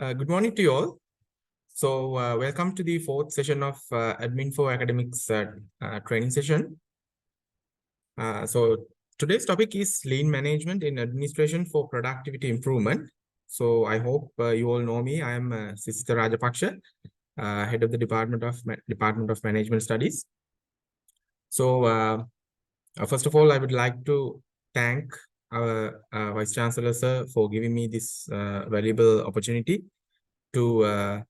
Good morning to you all. So welcome to the fourth session of Admin4 Academics training session. So today's topic is lean management in administration for productivity improvement. So I hope you all know me. I am Sisitha Rajapaksha, head of the Department of Management Studies. So first of all, I would like to thank our Vice Chancellor sir for giving me this valuable opportunity to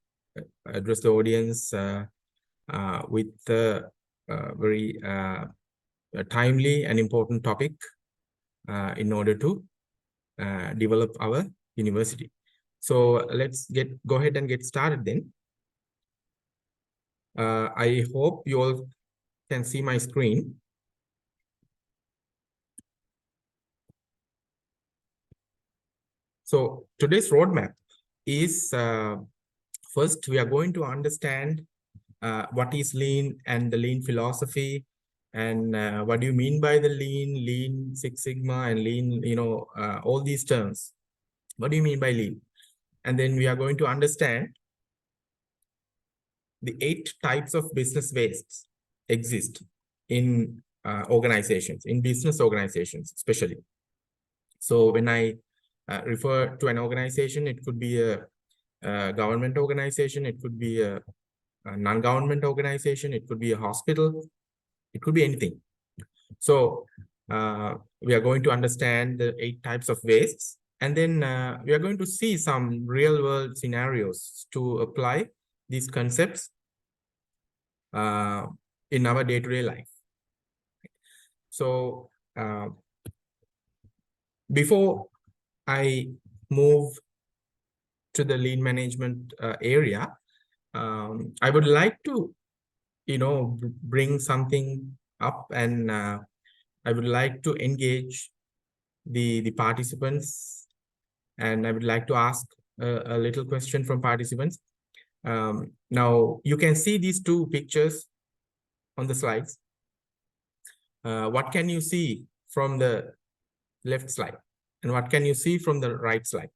address the audience with a very timely and important topic in order to develop our university. So let's go ahead and get started then. I hope you all can see my screen. So today's roadmap is first we are going to understand what is lean and the lean philosophy, and what do you mean by the lean Six Sigma and lean, all these terms. What do you mean by lean? And then we are going to understand the 8 types of business wastes exist in organizations, in business organizations especially. So when I refer to an organization, it could be a government organization, it could be a non-government organization, it could be a hospital, it could be anything. So we are going to understand the 8 types of wastes, and then we are going to see some real world scenarios to apply these concepts in our day-to-day life. So before I move to the lean management area, I would like to, bring something up, and I would like to engage the participants, and I would like to ask a little question from participants. Now you can see these 2 pictures on the slides. What can you see from the left slide, and what can you see from the right slide?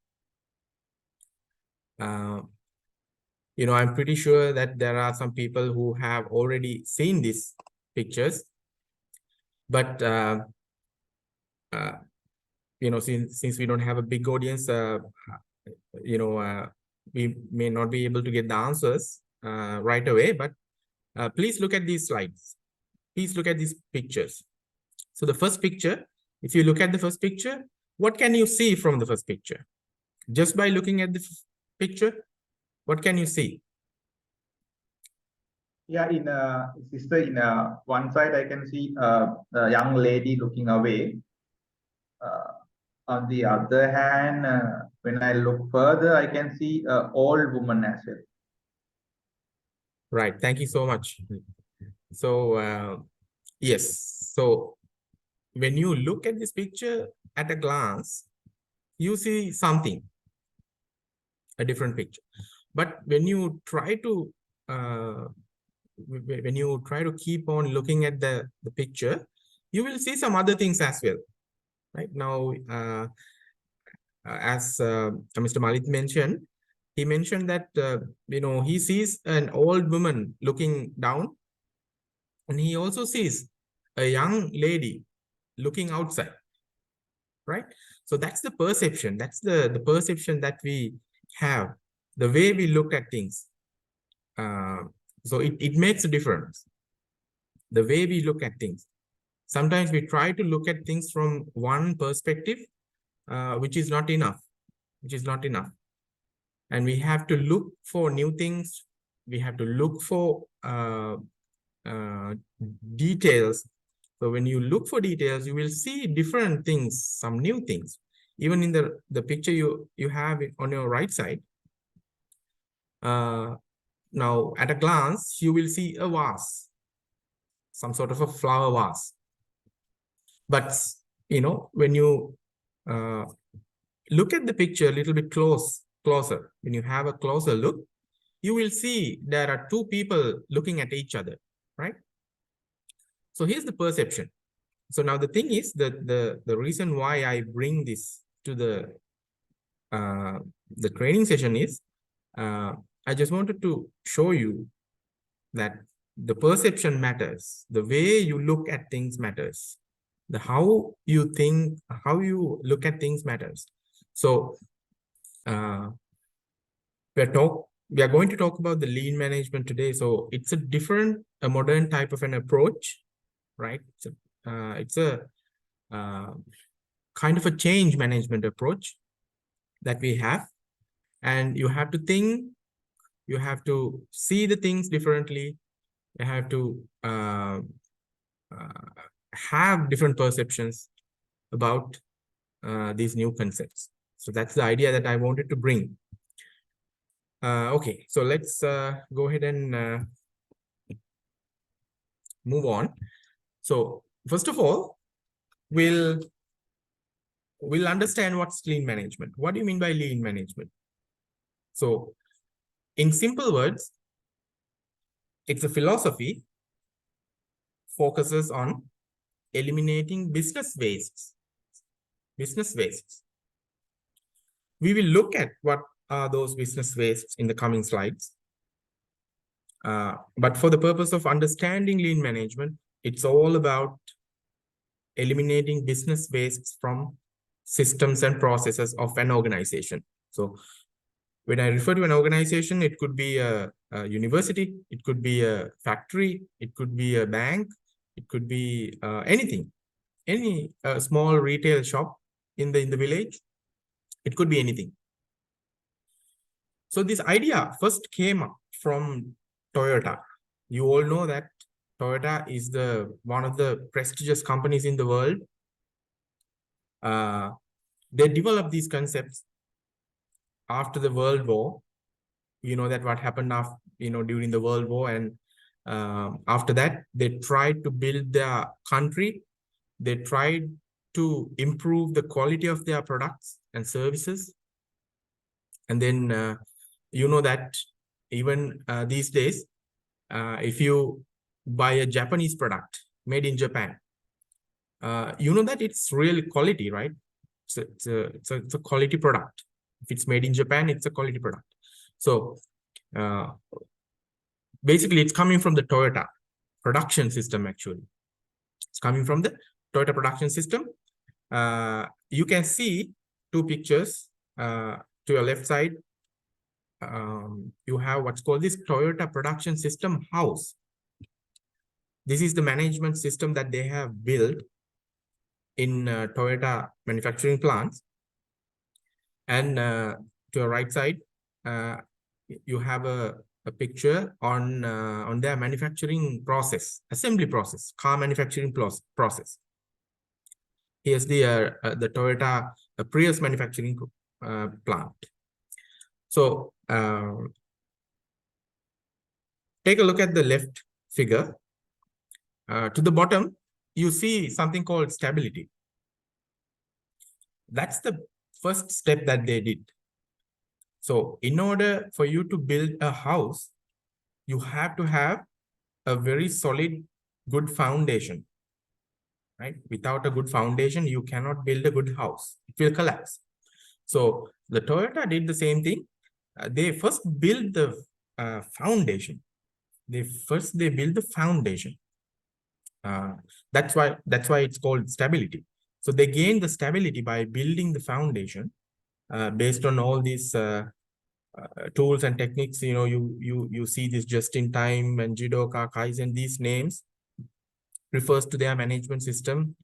I'm pretty sure that there are some people who have already seen these pictures, but since we don't have a big audience, we may not be able to get the answers right away, but please look at these slides. Please look at these pictures. So the first picture, if you look at the first picture, what can you see from the first picture? Just by looking at the picture, what can you see? Yeah, in one side I can see a young lady looking away. On the other hand, when I look further, I can see an old woman as well. Right. Thank you so much. So yes. So when you look at this picture at a glance, you see something, a different picture. But when you try to keep on looking at the picture, you will see some other things as well. Right now, as Mr. Malit mentioned, he mentioned that he sees an old woman looking down, and he also sees a young lady looking outside. Right? So that's the perception. That's the perception that we have, the way we look at things. So it makes a difference, the way we look at things. Sometimes we try to look at things from one perspective, which is not enough, And we have to look for new things. We have to look for details. So when you look for details, you will see different things, some new things. Even in the picture you have it on your right side. Now, at a glance, you will see a vase, some sort of a flower vase. But, when you look at the picture a little bit closer, when you have a closer look, you will see there are 2 people looking at each other, right? So here's the perception. So now the thing is that the reason why I bring this to the training session is I just wanted to show you that the perception matters. The way you look at things matters. The how you think, how you look at things matters. So we are going to talk about the lean management today. So it's a modern type of an approach, right? It's a kind of a change management approach that we have. And you have to think, you have to see the things differently. You have to have different perceptions about these new concepts. So that's the idea that I wanted to bring. Okay, so let's go ahead and move on. So first of all, we'll understand what's lean management. What do you mean by lean management? So in simple words, it's a philosophy focuses on eliminating business wastes. We will look at what are those business wastes in the coming slides. But for the purpose of understanding lean management, it's all about eliminating business wastes from systems and processes of an organization. So when I refer to an organization, it could be a university, it could be a factory, it could be a bank, it could be anything, any small retail shop in the village. It could be anything. So this idea first came up from Toyota. You all know that Toyota is one of the prestigious companies in the world. They developed these concepts after the World War. You know that what happened after, during the World War, and after that, they tried to build their country. They tried to improve the quality of their products and services. And then, you know that even these days, if you buy a Japanese product made in Japan, you know that it's real quality, right? It's a quality product. If it's made in Japan, it's a quality product. So basically, it's coming from the Toyota production system, actually. It's coming from the Toyota production system. You can see two pictures to your left side. You have what's called this Toyota production system house. This is the management system that they have built in Toyota manufacturing plants. And to your right side, you have a picture on their manufacturing process, assembly process, car manufacturing process. Here's the Toyota Prius manufacturing plant. So take a look at the left figure. To the bottom, you see something called stability. That's the first step that they did. So in order for you to build a house, you have to have a very solid, good foundation, right? Without a good foundation, you cannot build a good house. It will collapse. So the Toyota did the same thing. They first built the foundation. They build the foundation. That's why it's called stability. So they gain the stability by building the foundation based on all these tools and techniques. You see this just-in-time and Jidoka, Kaizen. These names refers to their management system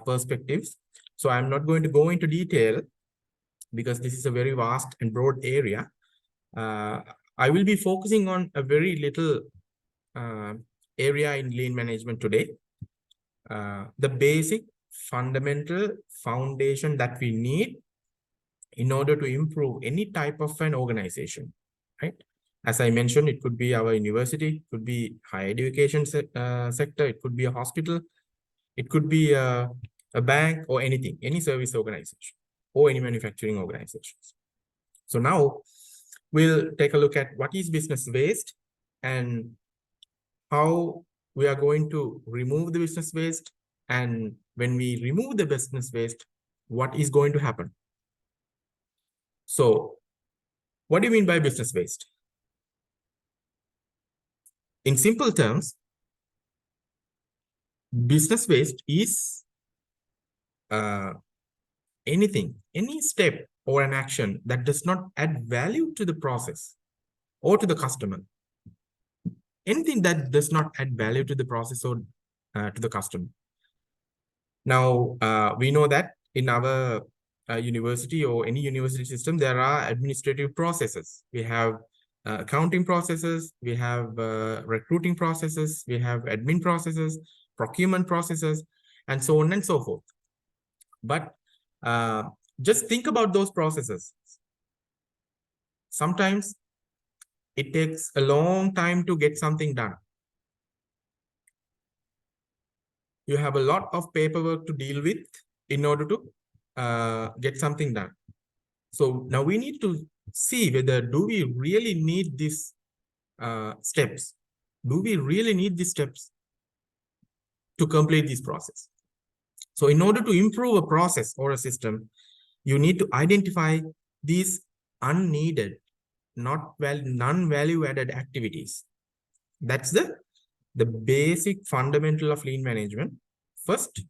perspectives. So I'm not going to go into detail because this is a very vast and broad area. I will be focusing on a very little area in lean management today. The basic fundamental foundation that we need in order to improve any type of an organization, right? As I mentioned, it could be our university, it could be higher education sector, it could be a hospital, it could be a bank or anything, any service organization or any manufacturing organizations. So now we'll take a look at what is business waste and how we are going to remove the business waste. And when we remove the business waste, what is going to happen? So What do you mean by business waste? In simple terms, business waste is any step or an action that does not add value to the process or to the customer. Anything that does not add value to the process or to the customer. Now, we know that in our university or any university system, there are administrative processes. We have accounting processes, we have recruiting processes, we have admin processes, procurement processes, and so on and so forth. But just think about those processes. Sometimes it takes a long time to get something done. You have a lot of paperwork to deal with in order to get something done. So now we need to see whether do we really need these steps? Do we really need these steps to complete this process? So in order to improve a process or a system, you need to identify these unneeded, non-value added activities. That's the basic fundamental of lean management. First,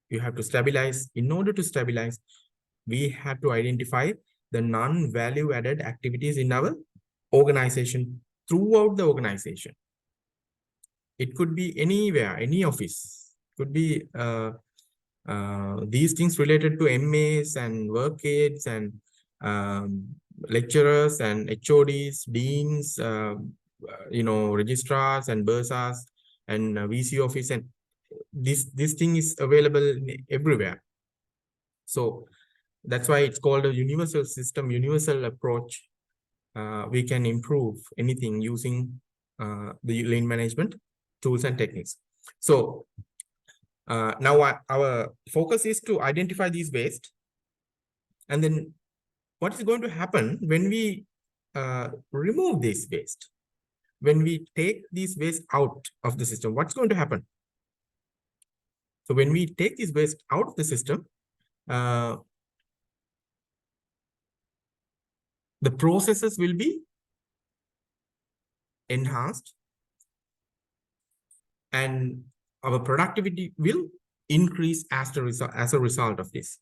you have to stabilize. In order to stabilize, we have to identify the non-value added activities in our organization, throughout the organization. It could be anywhere, any office. It could be these things related to MAs and work aides and lecturers and HODs, deans, registrars and bursars and VC office, and this thing is available everywhere. So that's why it's called a universal system, universal approach. We can improve anything using the lean management tools and techniques. So now our focus is to identify these waste. And then what is going to happen when we remove this waste? When we take these waste out of the system, what's going to happen? So when we take this waste out of the system, the processes will be enhanced and our productivity will increase as a result of this,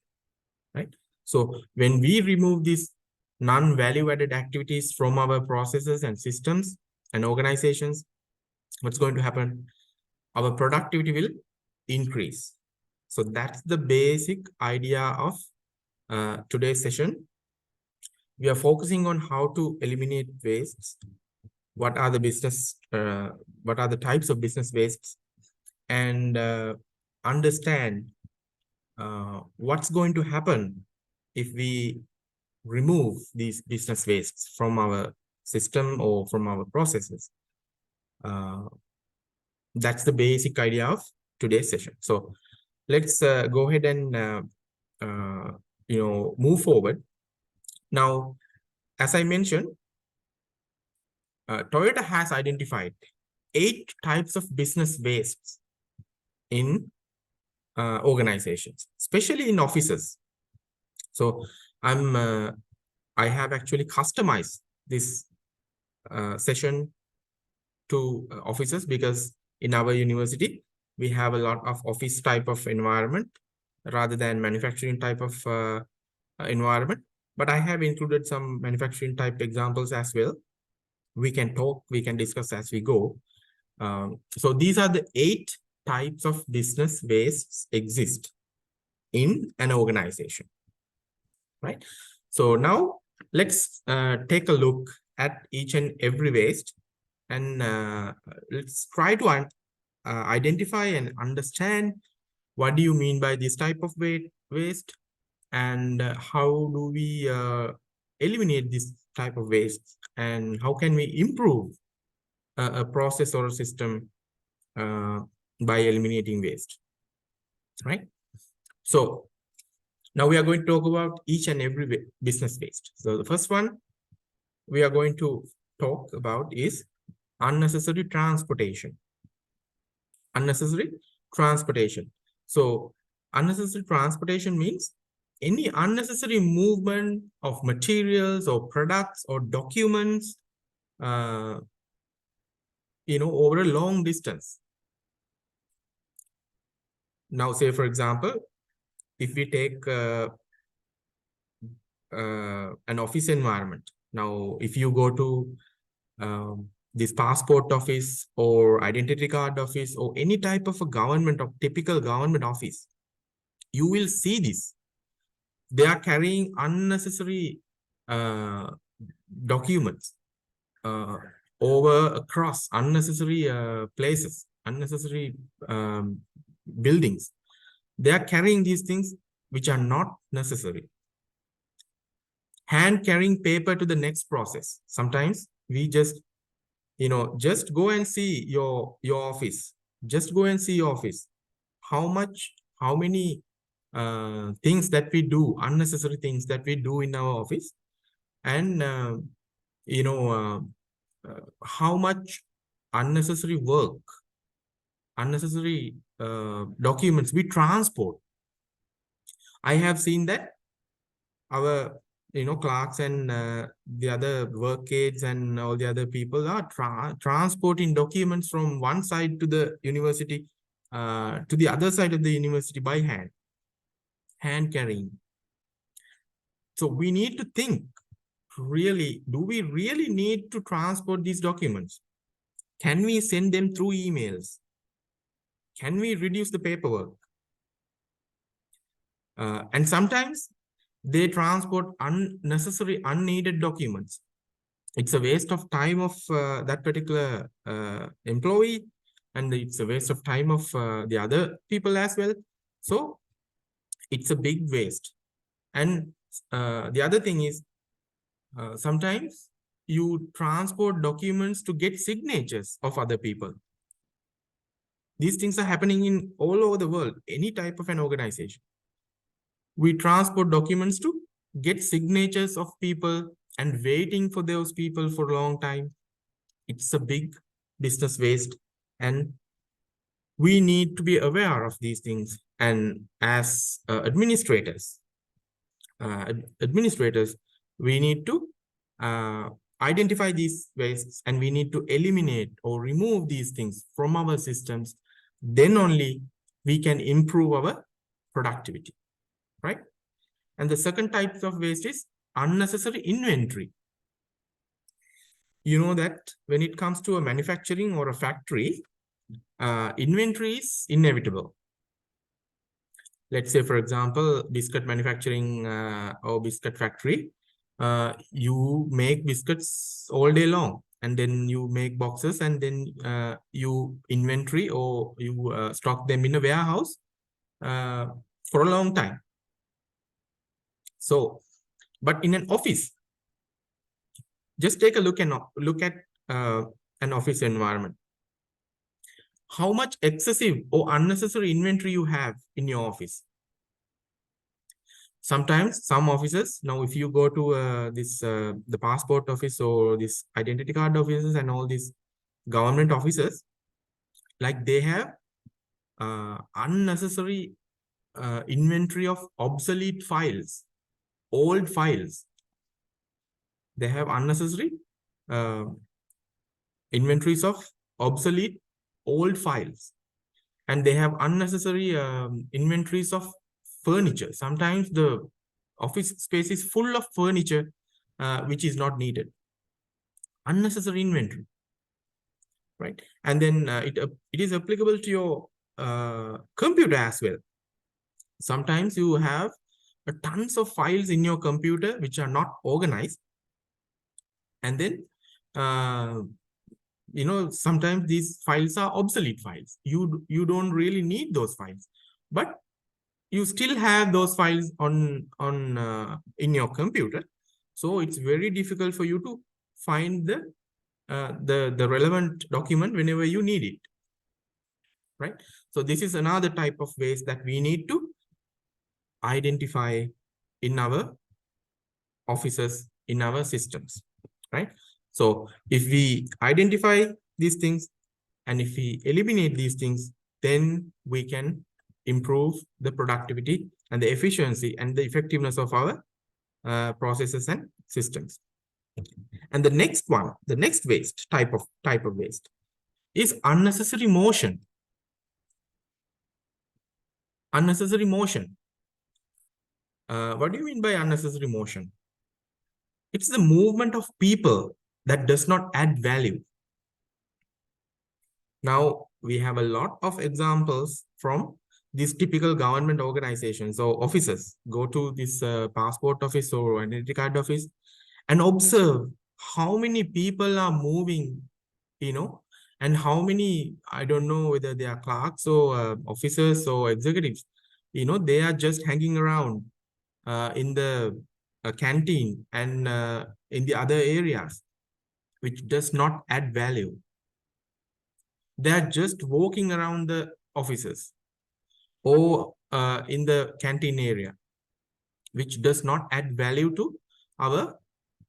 right? So when we remove these non-value added activities from our processes and systems and organizations, what's going to happen? Our productivity will increase. So that's the basic idea of today's session. We are focusing on how to eliminate wastes. What are the types of business wastes, and understand what's going to happen if we remove these business wastes from our system or from our processes. That's the basic idea of today's session. So let's go ahead and move forward. Now, as I mentioned, Toyota has identified 8 types of business wastes in organizations, especially in offices. So I have actually customized this session to offices because in our university, we have a lot of office type of environment rather than manufacturing type of environment. But I have included some manufacturing type examples as well. We can discuss as we go. So these are the 8 types of business wastes exist in an organization, right? So now let's take a look at each and every waste, and let's try to identify and understand what do you mean by this type of waste, and how do we eliminate this type of waste, and how can we improve a process or a system by eliminating waste, right? So now we are going to talk about each and every business waste. So the first one we are going to talk about is unnecessary transportation. Unnecessary transportation. So unnecessary transportation means any unnecessary movement of materials or products or documents, over a long distance. Now, say, for example, if we take an office environment. Now, if you go to this passport office or identity card office or any type of a government or typical government office, you will see this. They are carrying unnecessary documents across unnecessary places, unnecessary buildings. They are carrying these things which are not necessary. Hand carrying paper to the next process. Sometimes we just go and see your office. Just go and see your office. How many things that we do, unnecessary things that we do in our office, and how much unnecessary work, unnecessary documents we transport. I have seen that our clerks and the other work aides and all the other people are transporting documents from one side to the university to the other side of the university by hand carrying. So we need to think, really, do we really need to transport these documents? Can we send them through emails? Can we reduce the paperwork? And sometimes they transport unnecessary, unneeded documents. It's a waste of time of that particular employee, and it's a waste of time of the other people as well. So it's a big waste. And the other thing is, sometimes you transport documents to get signatures of other people. These things are happening in all over the world, any type of an organization. We transport documents to get signatures of people and waiting for those people for a long time. It's a big business waste, and we need to be aware of these things. And as administrators, we need to identify these wastes, and we need to eliminate or remove these things from our systems. Then only we can improve our productivity, right? And the second type of waste is unnecessary inventory. You know that when it comes to a manufacturing or a factory, inventory is inevitable. Let's say, for example, biscuit manufacturing or biscuit factory, you make biscuits all day long, and then you make boxes, and then you inventory or you stock them in a warehouse for a long time. So, but in an office, just take a look at an office environment. How much excessive or unnecessary inventory you have in your office? Sometimes some offices, now if you go to the passport office or this identity card offices and all these government offices, like they have unnecessary inventory of obsolete files, old files. They have unnecessary inventories of obsolete old files, and they have unnecessary inventories of furniture. Sometimes the office space is full of furniture which is not needed. Unnecessary inventory, right? And then it is applicable to your computer as well. Sometimes you have tons of files in your computer which are not organized, and then sometimes these files are obsolete files. You don't really need those files, but you still have those files on in your computer. So it's very difficult for you to find the relevant document whenever you need it, right? So this is another type of waste that we need to identify in our offices, in our systems, right? So if we identify these things and if we eliminate these things, then we can improve the productivity and the efficiency and the effectiveness of our processes and systems. And the next one, the next waste type of waste is unnecessary motion. Unnecessary motion. What do you mean by unnecessary motion? It's the movement of people that does not add value. Now, we have a lot of examples from these typical government organizations or offices. Go to this passport office or identity card office and observe how many people are moving, and how many, I don't know whether they are clerks or officers or executives, they are just hanging around in the canteen and in the other areas, which does not add value. They are just walking around the offices or in the canteen area, which does not add value to our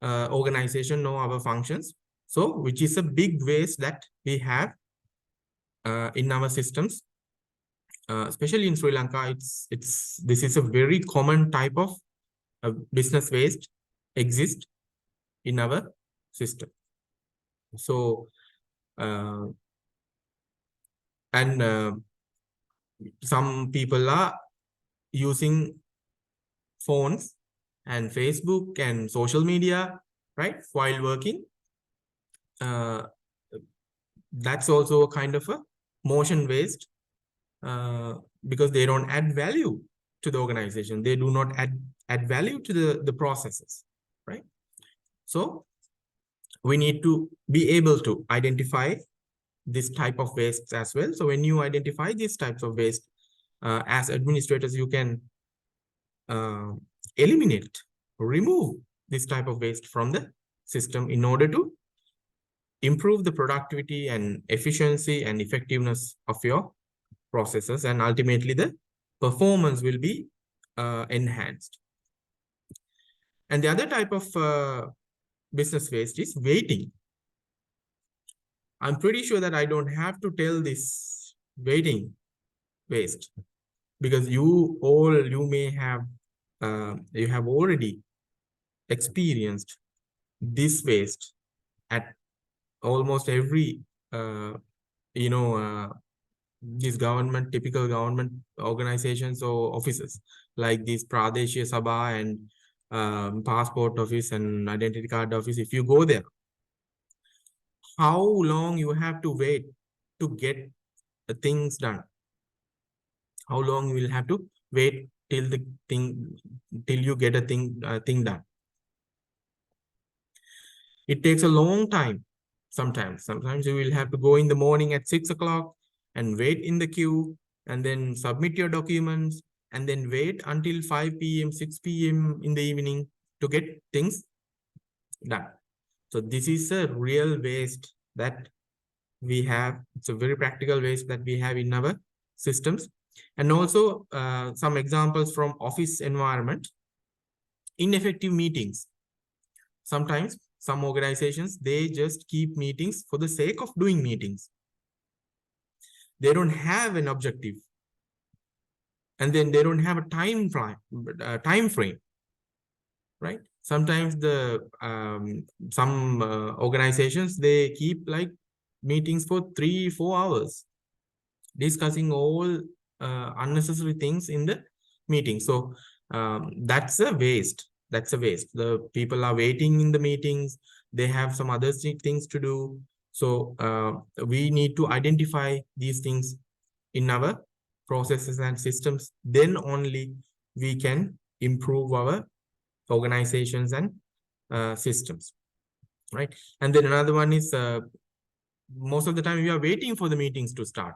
organization or our functions. So, which is a big waste that we have in our systems, especially in Sri Lanka. This is a very common type of business waste exist in our system. So, some people are using phones and Facebook and social media, right, while working. That's also a kind of a motion waste because they don't add value to the organization. They do not add value to the processes, right? So we need to be able to identify this type of waste as well. So when you identify these types of waste, as administrators, you can eliminate, remove this type of waste from the system in order to improve the productivity and efficiency and effectiveness of your processes, and ultimately the performance will be enhanced. And the other type of business waste is waiting. I'm pretty sure that I don't have to tell this waiting waste, because you may have you have already experienced this waste at almost every these typical government organizations or offices, like this Pradeshya Sabha and passport office and identity card office. If you go there, how long you have to wait to get things done? How long you will have to wait till you get a thing done? It takes a long time. Sometimes you will have to go in the morning at 6 o'clock and wait in the queue and then submit your documents and then wait until 5 p.m., 6 p.m. in the evening to get things done. So this is a real waste that we have. It's a very practical waste that we have in our systems. And also some examples from office environment. Ineffective meetings. Sometimes some organizations, they just keep meetings for the sake of doing meetings. They don't have an objective. And then they don't have a time frame, right? Sometimes some organizations, they keep like meetings for 3-4 hours, discussing all unnecessary things in the meeting. So that's a waste. That's a waste. The people are waiting in the meetings. They have some other things to do. So we need to identify these things in our processes and systems. Then only we can improve our organizations and systems, right? And then another one is most of the time we are waiting for the meetings to start.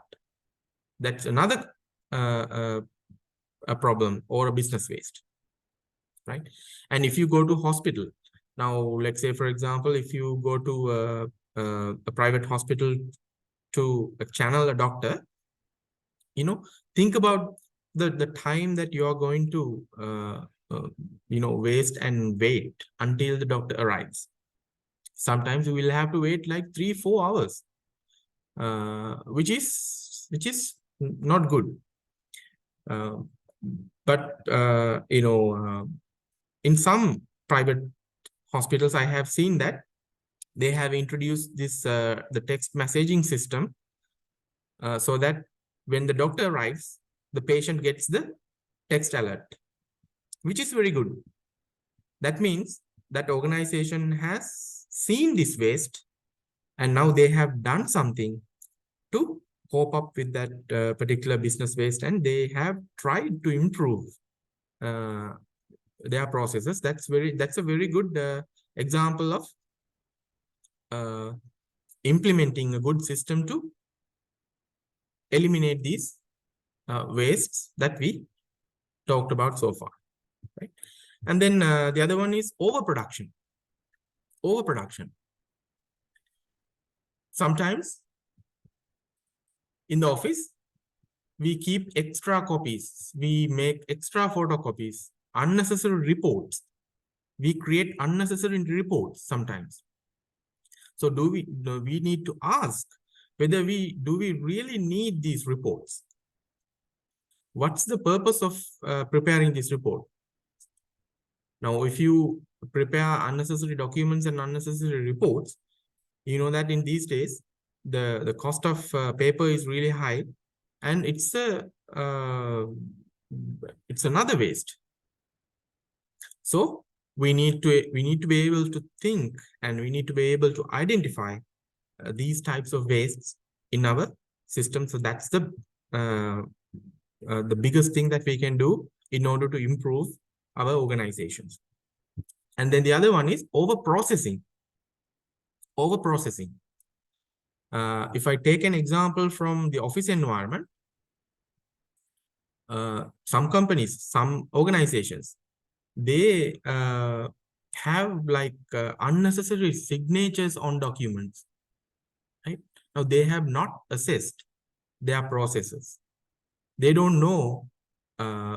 That's another a problem or a business waste, right? And if you go to hospital, now let's say, for example, if you go to a private hospital to channel a doctor, think about the time that you are going to waste and wait until the doctor arrives. Sometimes you will have to wait like 3-4 hours, which is not good. But in some private hospitals, I have seen that they have introduced this the text messaging system, so that when the doctor arrives, the patient gets the text alert, which is very good. That means that organization has seen this waste, and now they have done something to cope up with that particular business waste, and they have tried to improve their processes. That's a very good example of implementing a good system to eliminate these wastes that we talked about so far, right? And then the other one is overproduction. Sometimes in the office, we keep extra copies, we make extra photocopies, unnecessary reports. We create unnecessary reports sometimes. So we need to ask whether do we really need these reports? What's the purpose of preparing this report? Now, if you prepare unnecessary documents and unnecessary reports, you know that in these days, the cost of paper is really high, and it's another waste. So we need to be able to think, and we need to be able to identify these types of wastes in our system. So that's the biggest thing that we can do in order to improve our organizations. And then the other one is overprocessing. If I take an example from the office environment, some companies, some organizations, they have like unnecessary signatures on documents, right? Now they have not assessed their processes. They don't know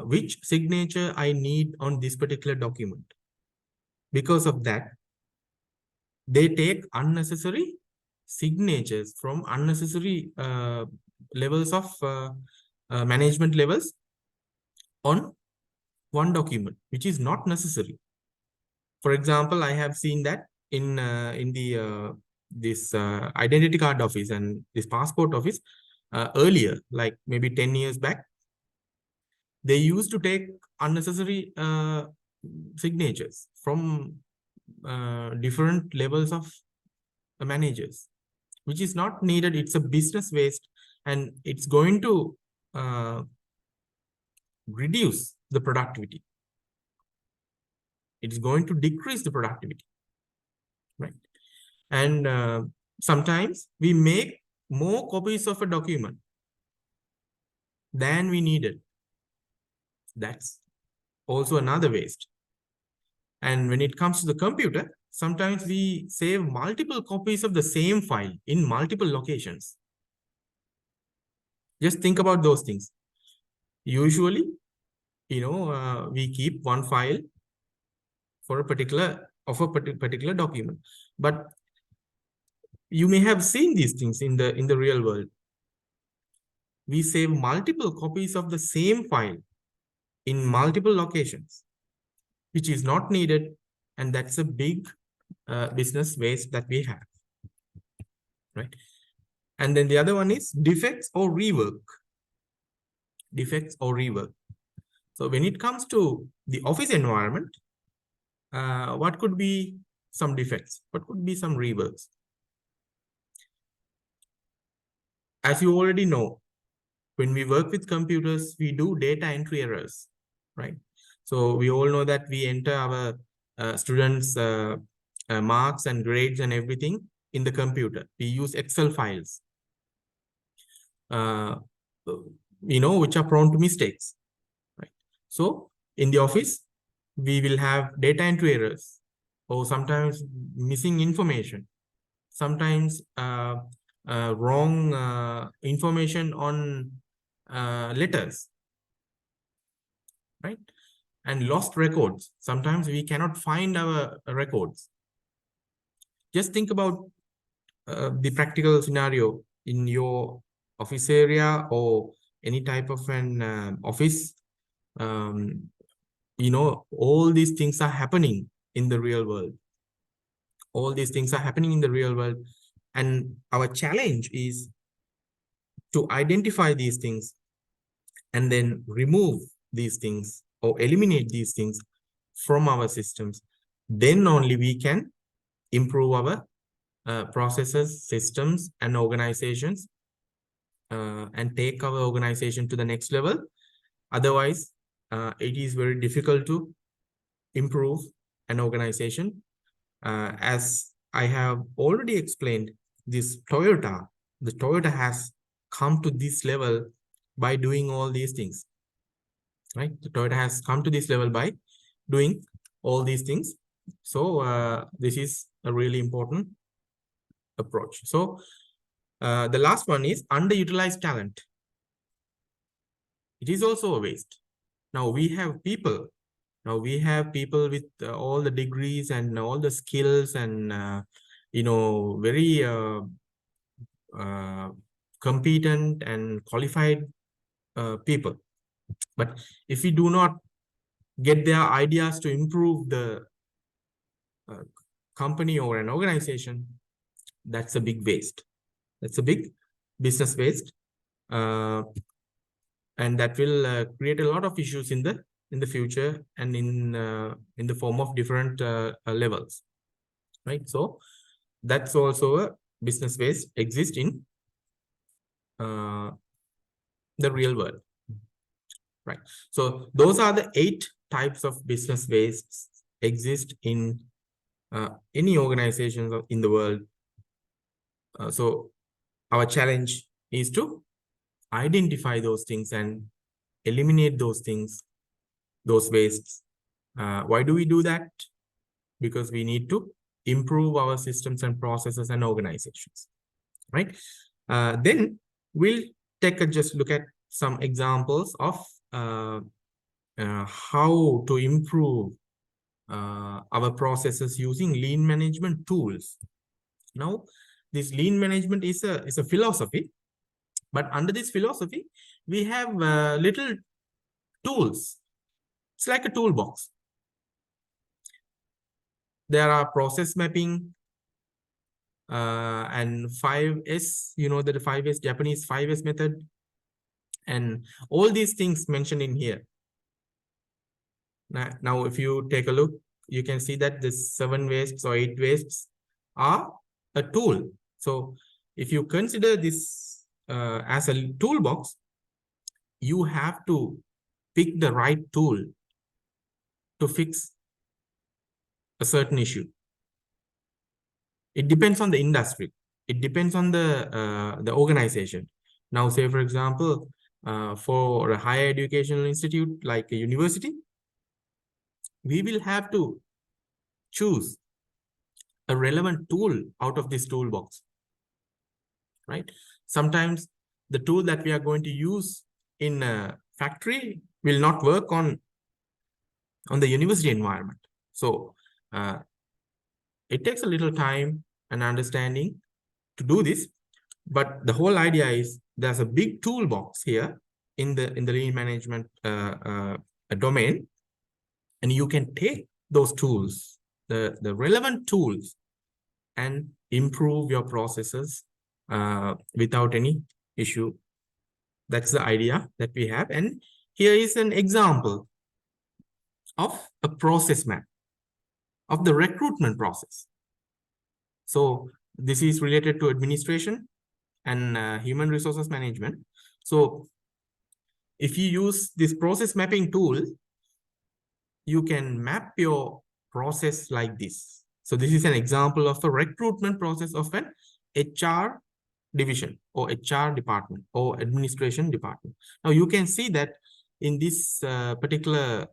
which signature I need on this particular document. Because of that, they take unnecessary signatures from unnecessary levels of management levels on one document, which is not necessary. For example, I have seen that in this identity card office and this passport office earlier, like maybe 10 years back, they used to take unnecessary signatures from different levels of managers, which is not needed. It's a business waste, and it's going to reduce the productivity. It's going to decrease the productivity, right? And sometimes we make more copies of a document than we needed. That's also another waste. And when it comes to the computer, sometimes we save multiple copies of the same file in multiple locations. Just think about those things. Usually, we keep one file for a particular document, but you may have seen these things in the real world. We save multiple copies of the same file in multiple locations, which is not needed, and that's a big business waste that we have, right? And then the other one is defects or rework. So when it comes to the office environment, what could be some defects? What could be some reworks? As you already know, when we work with computers, we do data entry errors, right? So we all know that we enter our students' marks and grades and everything in the computer. We use Excel files, which are prone to mistakes, right? So in the office, we will have data entry errors, or sometimes missing information, sometimes wrong information on letters, right? And lost records. Sometimes we cannot find our records. Just think about the practical scenario in your office area or any type of an office, you know, all these things are happening in the real world. All these things are happening in the real world. And our challenge is to identify these things and then remove these things or eliminate these things from our systems. Then only we can improve our processes, systems, and organizations, and take our organization to the next level. Otherwise, it is very difficult to improve an organization. As I have already explained, the Toyota has come to this level by doing all these things, right? The Toyota has come to this level by doing all these things. So this is a really important approach. So the last one is underutilized talent. It is also a waste. Now we have people. Now we have people with all the degrees and all the skills and you know, very competent and qualified people. But if we do not get their ideas to improve the company or an organization, that's a big waste. That's a big business waste, and that will create a lot of issues in the future and in the form of different levels, right? So that's also a business waste exists in the real world, right? So those are the 8 types of business wastes exist in any organizations in the world. So our challenge is to identify those things and eliminate those things, those wastes. Why do we do that? Because we need to improve our systems and processes and organizations, right? Then we'll take a just look at some examples of how to improve our processes using lean management tools. Now, this lean management is a philosophy, but under this philosophy, we have little tools. It's like a toolbox. There are process mapping and 5S, you know, the 5S, Japanese 5S method, and all these things mentioned in here. Now, if you take a look, you can see that the 7 wastes or 8 wastes are a tool. So if you consider this as a toolbox, you have to pick the right tool to fix a certain issue. It depends on the industry. It depends on the organization. Now, say, for example, for a higher educational institute like a university, we will have to choose a relevant tool out of this toolbox, right? Sometimes the tool that we are going to use in a factory will not work on the university environment. So it takes a little time and understanding to do this, but the whole idea is there's a big toolbox here in the lean management domain, and you can take those tools, the relevant tools, and improve your processes without any issue. That's the idea that we have. And here is an example of a process map of the recruitment process. So this is related to administration and human resources management. So if you use this process mapping tool, you can map your process like this. So this is an example of a recruitment process of an HR division or HR department or administration department. Now you can see that in this particular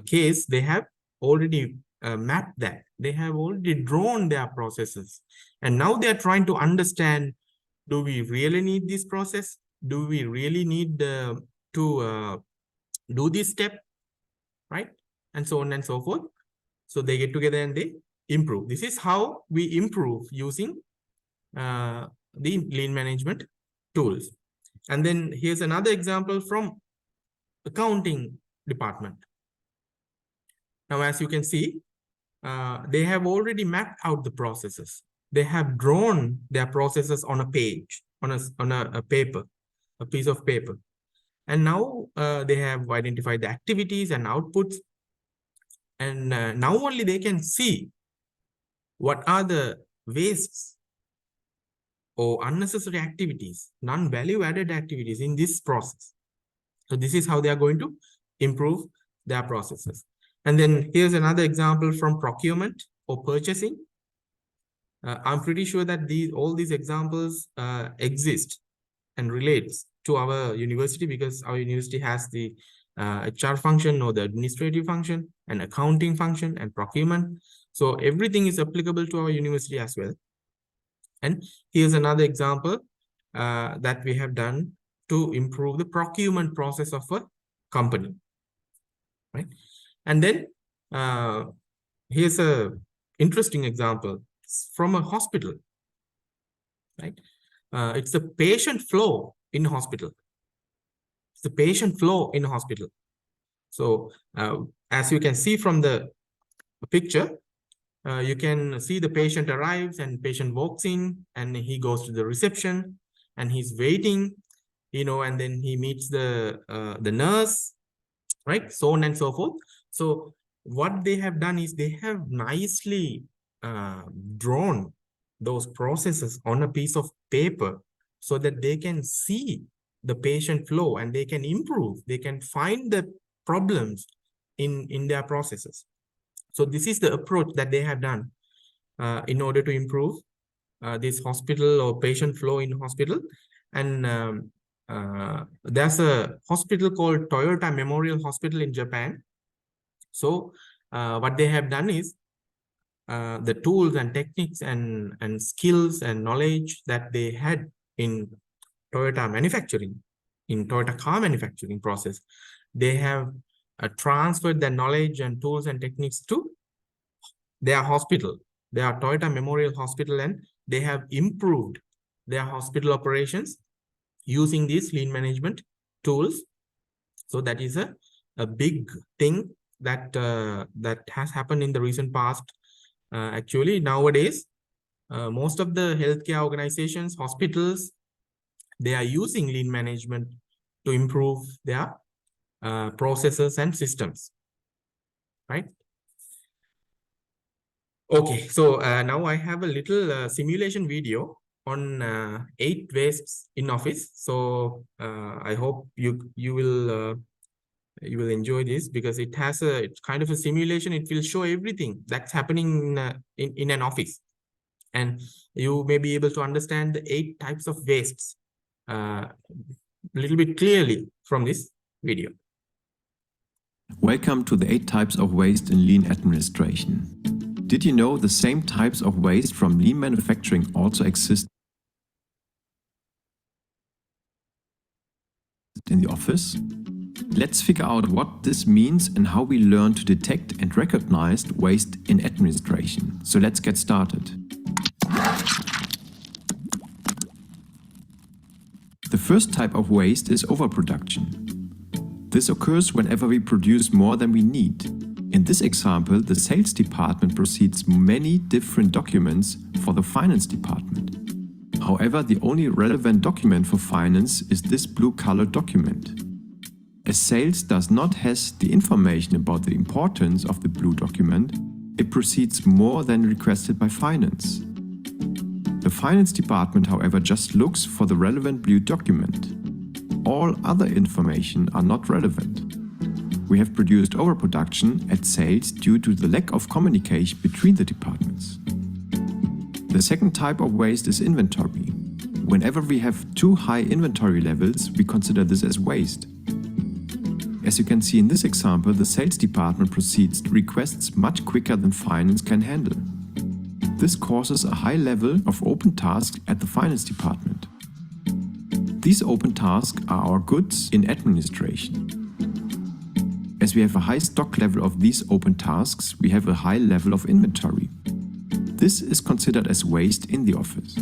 case, they have already mapped that. They have already drawn their processes. And now they are trying to understand, do we really need this process? Do we really need to do this step, right? And so on and so forth. So they get together and they improve. This is how we improve using the lean management tools. And then here's another example from accounting department. Now, as you can see, they have already mapped out the processes. They have drawn their processes on a page, on a paper, a piece of paper. And now they have identified the activities and outputs. And now only they can see what are the wastes or unnecessary activities, non-value added activities in this process. So this is how they are going to improve their processes. And then here's another example from procurement or purchasing. I'm pretty sure that all these examples exist and relates to our university, because our university has the HR function or the administrative function and accounting function and procurement. So everything is applicable to our university as well. And here's another example that we have done to improve the procurement process of a company, right? And then here's a interesting example from a hospital, right? It's the patient flow in hospital. It's the patient flow in hospital. So as you can see from the picture, you can see the patient arrives and patient walks in and he goes to the reception and he's waiting, you know, and then he meets the nurse, right? So on and so forth. So what they have done is they have nicely drawn those processes on a piece of paper so that they can see the patient flow and they can improve, they can find the problems in their processes. So this is the approach that they have done in order to improve this hospital or patient flow in hospital. And there's a hospital called Toyota Memorial Hospital in Japan. So what they have done is the tools and techniques and skills and knowledge that they had in Toyota manufacturing, in Toyota car manufacturing process, they have transferred their knowledge and tools and techniques to their hospital, their Toyota Memorial Hospital, and they have improved their hospital operations using these lean management tools. So that is a big thing that that has happened in the recent past. Actually, nowadays, most of the healthcare organizations, hospitals, they are using lean management to improve their processes and systems, right? Okay, so now I have a little simulation video on 8 wastes in office. So I hope you will enjoy this, because it has it's kind of a simulation. It will show everything that's happening in an office, and you may be able to understand the 8 types of wastes a little bit clearly from this video. Welcome to the 8 types of waste in lean administration. Did you know the same types of waste from lean manufacturing also exist in the office? Let's figure out what this means and how we learn to detect and recognize waste in administration. So let's get started. The first type of waste is overproduction. This occurs whenever we produce more than we need. In this example, the sales department proceeds many different documents for the finance department. However, the only relevant document for finance is this blue-colored document. As sales does not has the information about the importance of the blue document, it proceeds more than requested by finance. The finance department, however, just looks for the relevant blue document. All other information are not relevant. We have produced overproduction at sales due to the lack of communication between the departments. The second type of waste is inventory. Whenever we have too high inventory levels, we consider this as waste. As you can see in this example, the sales department proceeds requests much quicker than finance can handle. This causes a high level of open tasks at the finance department. These open tasks are our goods in administration. As we have a high stock level of these open tasks, we have a high level of inventory. This is considered as waste in the office.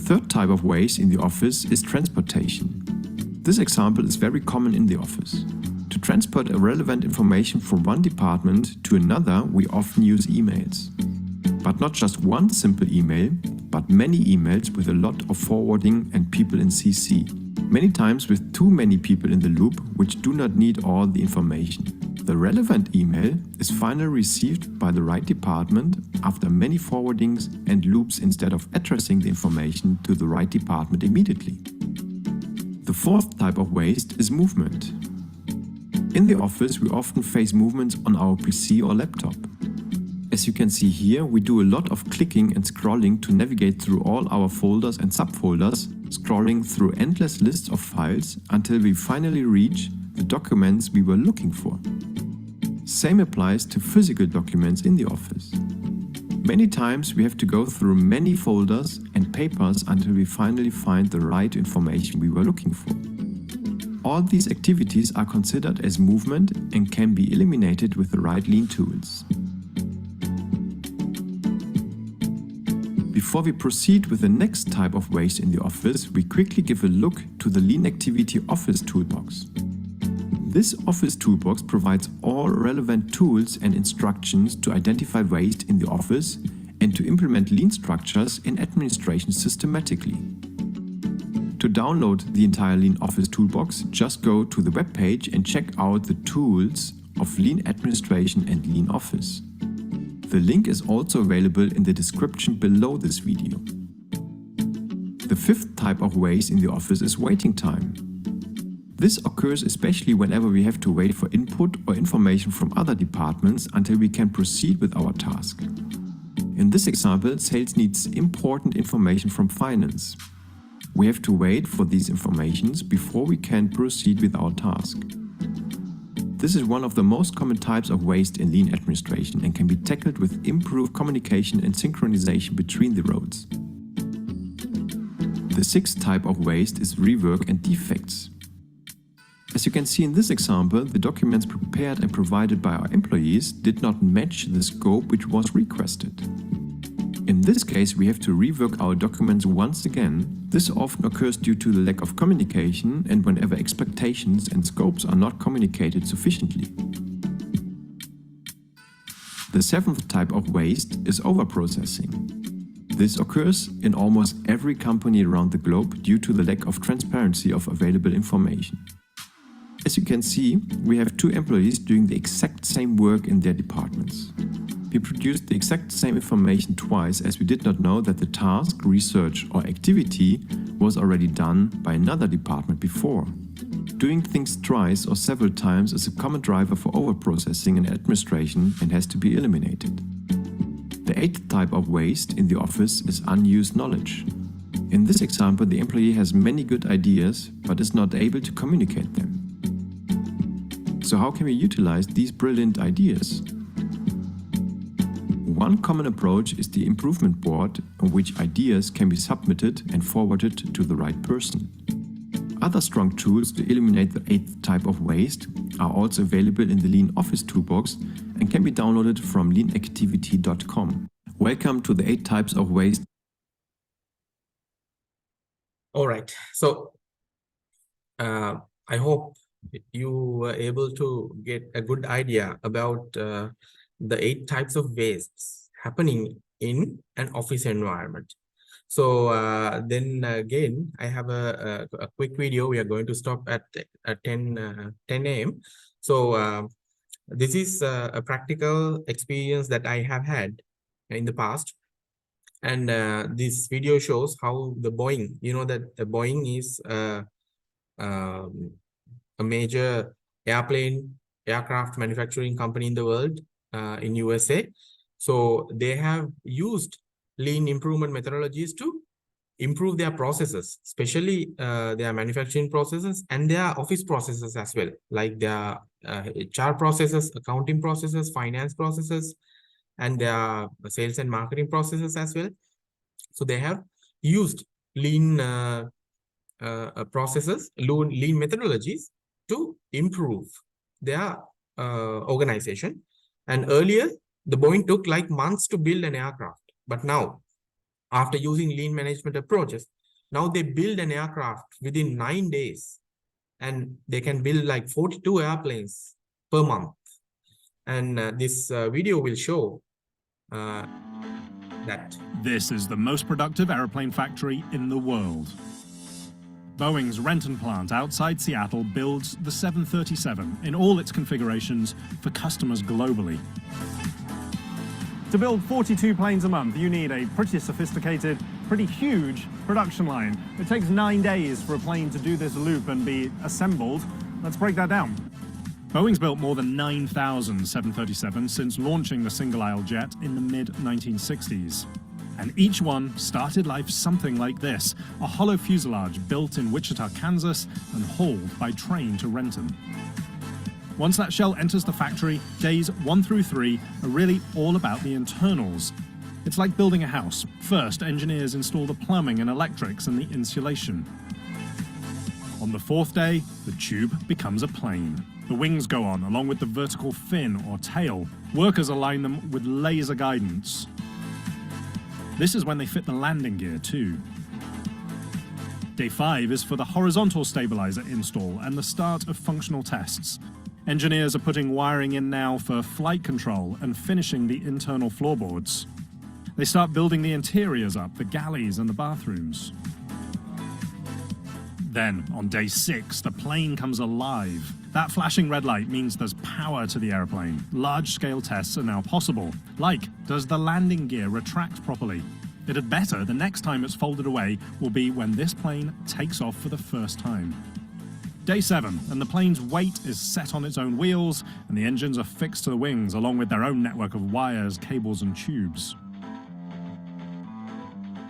third type of waste in the office is transportation. This example is very common in the office. To transport relevant information from one department to another, we often use emails. But not just one simple email, but many emails with a lot of forwarding and people in CC. Many times with too many people in the loop, which do not need all the information. The relevant email is finally received by the right department after many forwardings and loops instead of addressing the information to the right department immediately. The fourth type of waste is movement. In the office, we often face movements on our PC or laptop. As you can see here, we do a lot of clicking and scrolling to navigate through all our folders and subfolders, scrolling through endless lists of files until we finally reach the documents we were looking for. Same applies to physical documents in the office. Many times we have to go through many folders and papers until we finally find the right information we were looking for. All these activities are considered as movement and can be eliminated with the right Lean tools. Before we proceed with the next type of waste in the office, we quickly give a look to the Lean Activity Office Toolbox. This Office Toolbox provides all relevant tools and instructions to identify waste in the office and to implement Lean structures in administration systematically. To download the entire Lean Office Toolbox, just go to the webpage and check out the tools of Lean Administration and Lean Office. The link is also available in the description below this video. The fifth type of waste in the office is waiting time. This occurs especially whenever we have to wait for input or information from other departments until we can proceed with our task. In this example, sales needs important information from finance. We have to wait for these informations before we can proceed with our task. This is one of the most common types of waste in Lean administration and can be tackled with improved communication and synchronization between the roles. The sixth type of waste is rework and defects. As you can see in this example, the documents prepared and provided by our employees did not match the scope which was requested. In this case, we have to rework our documents once again. This often occurs due to the lack of communication and whenever expectations and scopes are not communicated sufficiently. The seventh type of waste is overprocessing. This occurs in almost every company around the globe due to the lack of transparency of available information. As you can see, we have two employees doing the exact same work in their departments. We produced the exact same information twice as we did not know that the task, research or activity was already done by another department before. Doing things twice or several times is a common driver for overprocessing in administration and has to be eliminated. The eighth type of waste in the office is unused knowledge. In this example, the employee has many good ideas but is not able to communicate them. So how can we utilize these brilliant ideas? One common approach is the improvement board on which ideas can be submitted and forwarded to the right person. Other strong tools to eliminate the eighth type of waste are also available in the Lean Office Toolbox and can be downloaded from leanactivity.com. Welcome to the 8 types of waste. All right. So I hope you were able to get a good idea about the 8 types of wastes happening in an office environment. So then again, I have a quick video. We are going to stop at 10 a.m. So this is a practical experience that I have had in the past. And this video shows how the Boeing, you know that the Boeing is a major aircraft manufacturing company in the world, in USA. So they have used lean improvement methodologies to improve their processes, especially their manufacturing processes and their office processes as well, like their HR processes, accounting processes, finance processes, and their sales and marketing processes as well. So they have used lean processes, lean methodologies to improve their organization. And earlier, the Boeing took like months to build an aircraft. But now, after using lean management approaches. Now they build an aircraft within 9 days, and they can build like 42 airplanes per month. And this video will show that. This is the most productive aeroplane factory in the world. Boeing's Renton plant outside Seattle builds the 737 in all its configurations for customers globally. To build 42 planes a month, you need a pretty sophisticated, pretty huge production line. It takes 9 days for a plane to do this loop and be assembled. Let's break that down. Boeing's built more than 9,000 737s since launching the single-aisle jet in the mid-1960s. And each one started life something like this, a hollow fuselage built in Wichita, Kansas, and hauled by train to Renton. Once that shell enters the factory, days 1 through 3 are really all about the internals. It's like building a house. First, engineers install the plumbing and electrics and the insulation. On the 4th day, the tube becomes a plane. The wings go on, along with the vertical fin or tail. Workers align them with laser guidance. This is when they fit the landing gear too. Day 5 is for the horizontal stabilizer install and the start of functional tests. Engineers are putting wiring in now for flight control and finishing the internal floorboards. They start building the interiors up, the galleys and the bathrooms. Then, on day 6, the plane comes alive. That flashing red light means there's power to the airplane. Large-scale tests are now possible. Like, does the landing gear retract properly? It had better. The next time it's folded away will be when this plane takes off for the first time. Day 7, and the plane's weight is set on its own wheels, and the engines are fixed to the wings, along with their own network of wires, cables, and tubes.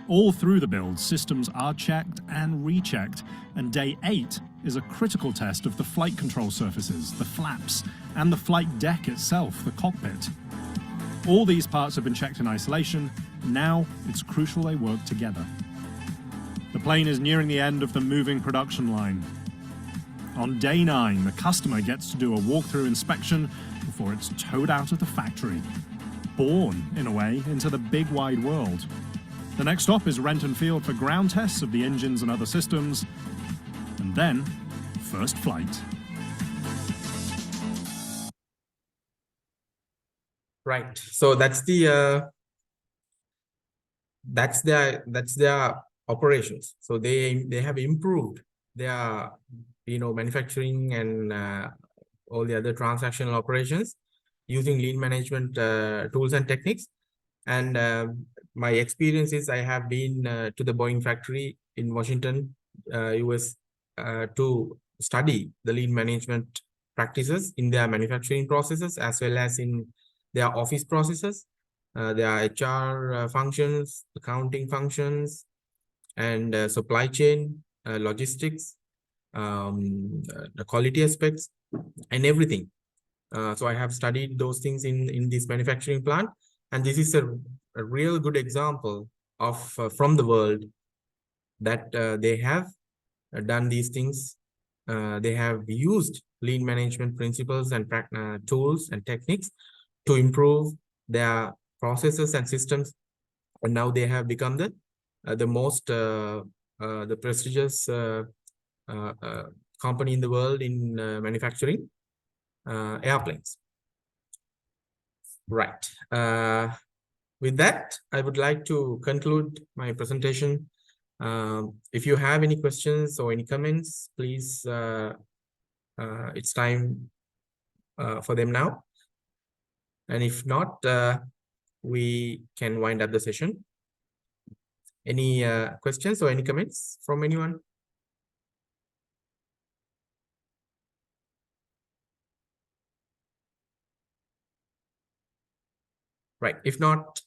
All through the build, systems are checked and rechecked, and day 8 is a critical test of the flight control surfaces, the flaps, and the flight deck itself, the cockpit. All these parts have been checked in isolation. Now it's crucial they work together. The plane is nearing the end of the moving production line. On day 9, the customer gets to do a walkthrough inspection before it's towed out of the factory. Born, in a way, into the big wide world. The next stop is Renton Field for ground tests of the engines and other systems, and then first flight. Right. So that's their operations. So they have improved their manufacturing and all the other transactional operations using lean management tools and techniques. And my experience is I have been to the Boeing factory in Washington, US, to study the lean management practices in their manufacturing processes as well as in their office processes, their HR functions, accounting functions, and supply chain, logistics, the quality aspects, and everything. So I have studied those things in this manufacturing plant, and this is a real good example of from the world that they have done these things. They have used lean management principles and tools and techniques to improve their processes and systems, and now they have become the most the prestigious company in the world in manufacturing airplanes. Right. With that, I would like to conclude my presentation. If you have any questions or any comments, please, it's time for them now. And if not, we can wind up the session. Any questions or any comments from anyone? Right. If not,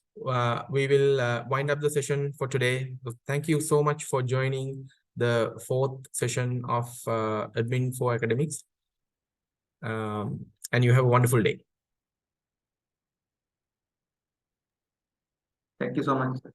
we will wind up the session for today. So thank you so much for joining the 4th session of Admin for Academics. And you have a wonderful day. Thank you so much, sir.